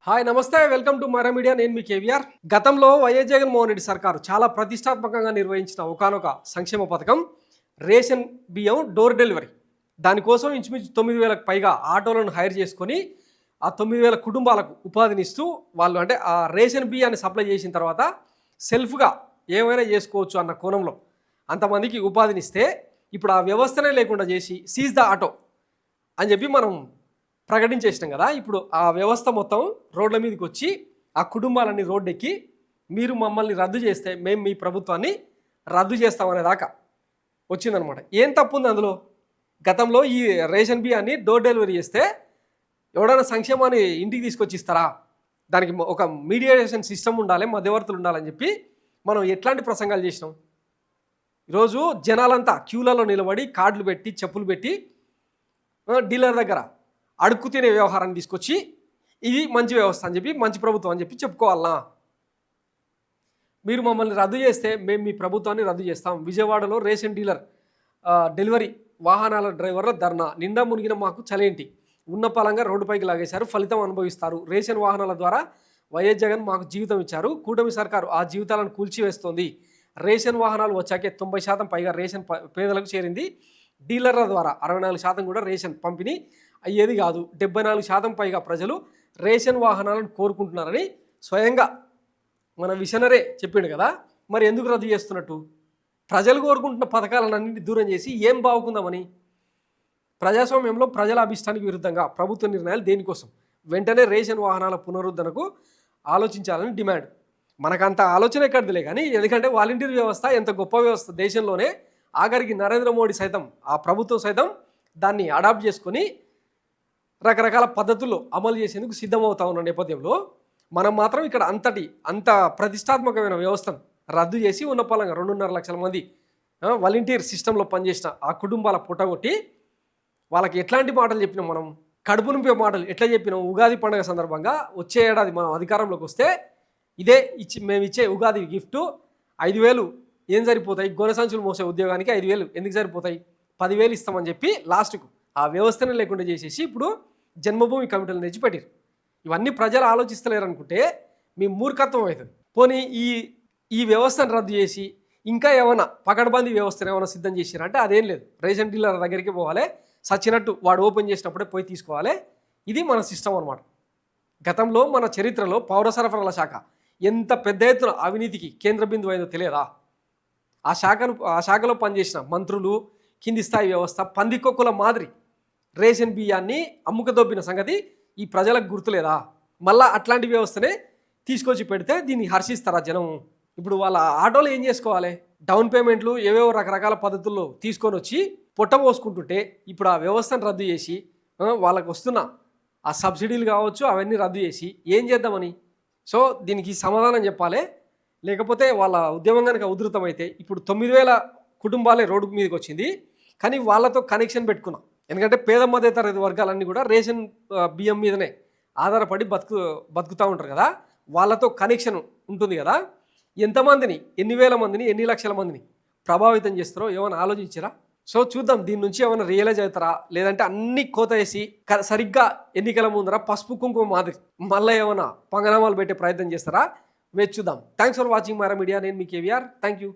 Hi నమస్తే welcome to Mara media. నేను మీ కేవీఆర్. గతంలో వైఎస్ జగన్మోహన్ రెడ్డి సర్కారు చాలా ప్రతిష్టాత్మకంగా నిర్వహించిన ఒకానొక సంక్షేమ పథకం రేషన్ బియ్యం డోర్ డెలివరీ. దానికోసం ఇంచుమించు 9,000కు పైగా ఆటోలను హైర్ చేసుకొని ఆ 9,000 కుటుంబాలకు ఉపాధినిస్తూ వాళ్ళు అంటే ఆ రేషన్ బియ్యాన్ని సప్లై చేసిన తర్వాత సెల్ఫ్గా ఏమైనా చేసుకోవచ్చు అన్న కోణంలో అంతమందికి ఉపాధినిస్తే ఇప్పుడు ఆ వ్యవస్థనే లేకుండా చేసి సీజ్ ద ఆటో అని చెప్పి మనం ప్రకటించేసినాం కదా. ఇప్పుడు ఆ వ్యవస్థ మొత్తం రోడ్ల మీదకి వచ్చి ఆ కుటుంబాలన్నీ రోడ్డెక్కి మీరు మమ్మల్ని రద్దు చేస్తే మేము మీ ప్రభుత్వాన్ని రద్దు చేస్తామనేదాకా వచ్చిందనమాట. ఏం తప్పు ఉంది అందులో? గతంలో ఈ రేషన్ బియ్యాన్ని డోర్ డెలివరీ చేస్తే ఎవడైనా సంక్షేమాన్ని ఇంటికి తీసుకొచ్చి ఇస్తారా? దానికి ఒక మీడియేషన్ సిస్టమ్ ఉండాలి, మధ్యవర్తులు ఉండాలని చెప్పి మనం ఎట్లాంటి ప్రసంగాలు చేసినాం. ఈరోజు జనాలంతా క్యూలలో నిలబడి కార్డులు పెట్టి చెప్పులు పెట్టి డీలర్ దగ్గర అడుక్కు తినే వ్యవహారాన్ని తీసుకొచ్చి ఇది మంచి వ్యవస్థ అని చెప్పి మంచి ప్రభుత్వం అని చెప్పి చెప్పుకోవాలనా? మీరు మమ్మల్ని రద్దు చేస్తే మేము మీ ప్రభుత్వాన్ని రద్దు చేస్తాం. విజయవాడలో రేషన్ డీలర్ డెలివరీ వాహనాల డ్రైవర్ల ధర్నా. నిండా మునిగిన మాకు చలేంటి, ఉన్న పలంగా రోడ్డుపైకి లాగేశారు, ఫలితం అనుభవిస్తారు. రేషన్ వాహనాల ద్వారా వైఎస్ జగన్ మాకు జీవితం ఇచ్చారు, కూటమి సర్కారు ఆ జీవితాలను కూల్చివేస్తోంది. రేషన్ వాహనాలు వచ్చాకే 90% పైగా రేషన్ పేదలకు చేరింది. డీలర్ల ద్వారా 64% కూడా రేషన్ పంపిణీ అయ్యేది కాదు. 74% పైగా ప్రజలు రేషన్ వాహనాలను కోరుకుంటున్నారని స్వయంగా మన విషనరే చెప్పిండు కదా. మరి ఎందుకు రద్దు చేస్తున్నట్టు? ప్రజలు కోరుకుంటున్న పథకాలన్నింటినీ దూరం చేసి ఏం బాగుందామని? ప్రజాస్వామ్యంలో ప్రజల అభిష్టానికి విరుద్ధంగా ప్రభుత్వ నిర్ణయాలు దేనికోసం? వెంటనే రేషన్ వాహనాల పునరుద్ధరణకు ఆలోచించాలని డిమాండ్. మనకంత ఆలోచన ఎక్కడిదిలే కానీ, ఎందుకంటే వాలంటీర్ వ్యవస్థ ఎంత గొప్ప వ్యవస్థ దేశంలోనే. ఆఖరికి నరేంద్ర మోడీ సైతం, ఆ ప్రభుత్వం సైతం దాన్ని అడాప్ట్ చేసుకొని రకరకాల పద్ధతుల్లో అమలు చేసేందుకు సిద్ధమవుతా ఉన్న నేపథ్యంలో మనం మాత్రం ఇక్కడ అంత ప్రతిష్టాత్మకమైన వ్యవస్థను రద్దు చేసి ఉన్న పలంగా 2.5 లక్షల మంది వాలంటీర్ సిస్టంలో పనిచేసిన ఆ కుటుంబాల పుట్టగొట్టి వాళ్ళకి ఎట్లాంటి మాటలు చెప్పినాం మనం? కడుపు నింపే మాటలు ఎట్లా చెప్పినాం? ఉగాది పండుగ సందర్భంగా వచ్చే ఏడాది మనం అధికారంలోకి వస్తే ఇదే మేము ఇచ్చే ఉగాది గిఫ్ట్ 5,000 ఏం సరిపోతాయి? గొర్రె సంచులు మోసే ఉద్యోగానికి 5,000 ఎందుకు సరిపోతాయి? 10,000 ఇస్తామని చెప్పి లాస్ట్కు ఆ వ్యవస్థనే లేకుండా చేసేసి ఇప్పుడు జన్మభూమి కమిటీలు తెచ్చిపెట్టారు. ఇవన్నీ ప్రజలు ఆలోచిస్తలేరు అనుకుంటే మీ మూర్ఖత్వం అవుతుంది. పోనీ ఈ వ్యవస్థను రద్దు చేసి ఇంకా ఏమైనా పకడ్బందీ వ్యవస్థను ఏమైనా సిద్ధం చేశారంటే అదేం లేదు. రేషన్ డీలర్ దగ్గరికి పోవాలి, సచ్చినట్టు వాడు ఓపెన్ చేసినప్పుడే పోయి తీసుకోవాలి. ఇది మన సిస్టమ్ అనమాట. గతంలో మన చరిత్రలో పౌర సరఫరాల శాఖ ఎంత పెద్ద ఎత్తున అవినీతికి కేంద్ర బిందువు అయిందో తెలియదా? ఆ శాఖలో పనిచేసిన మంత్రులు, కింది స్థాయి వ్యవస్థ పందికొక్కుల మాదిరి రేషన్ బియ్యాన్ని అమ్ముకదొబ్బిన సంగతి ఈ ప్రజలకు గుర్తులేదా? మళ్ళా అట్లాంటి వ్యవస్థనే తీసుకొచ్చి పెడితే దీన్ని హర్షిస్తారా జనం? ఇప్పుడు వాళ్ళ ఆటోలు ఏం చేసుకోవాలి? డౌన్ పేమెంట్లు ఏవేవో రకరకాల పద్ధతుల్లో తీసుకొని వచ్చి పొట్టపోసుకుంటుంటే ఇప్పుడు ఆ వ్యవస్థను రద్దు చేసి వాళ్ళకు వస్తున్న ఆ సబ్సిడీలు కావచ్చు అవన్నీ రద్దు చేసి ఏం చేద్దామని? సో దీనికి సమాధానం చెప్పాలి. లేకపోతే వాళ్ళ ఉద్యమం కనుక ఉధృతమైతే ఇప్పుడు 9,000 కుటుంబాలే రోడ్డు మీదకి వచ్చింది, కానీ వాళ్ళతో కనెక్షన్ పెట్టుకున్నాం. ఎందుకంటే పేద మధ్యతరగతి వర్గాలన్నీ కూడా రేషన్ బియ్యం మీదనే ఆధారపడి బతుకుతూ ఉంటారు కదా. వాళ్ళతో కనెక్షన్ ఉంటుంది కదా. ఎంతమందిని, ఎన్ని వేల మందిని, ఎన్ని లక్షల మందిని ప్రభావితం చేస్తారో ఏమైనా ఆలోచించారా? సో చూద్దాం దీని నుంచి ఏమైనా రియలైజ్ అవుతారా, లేదంటే అన్ని కోత వేసి సరిగ్గా ఎన్నికల ముందర పసుపు కుంకుమ మాదిరి మళ్ళీ ఏమైనా పంగనామాలు పెట్టే ప్రయత్నం చేస్తారా? వేచి చూద్దాం. Thanks for watching Mara media. నేను మీ కేవీఆర్. Thank you.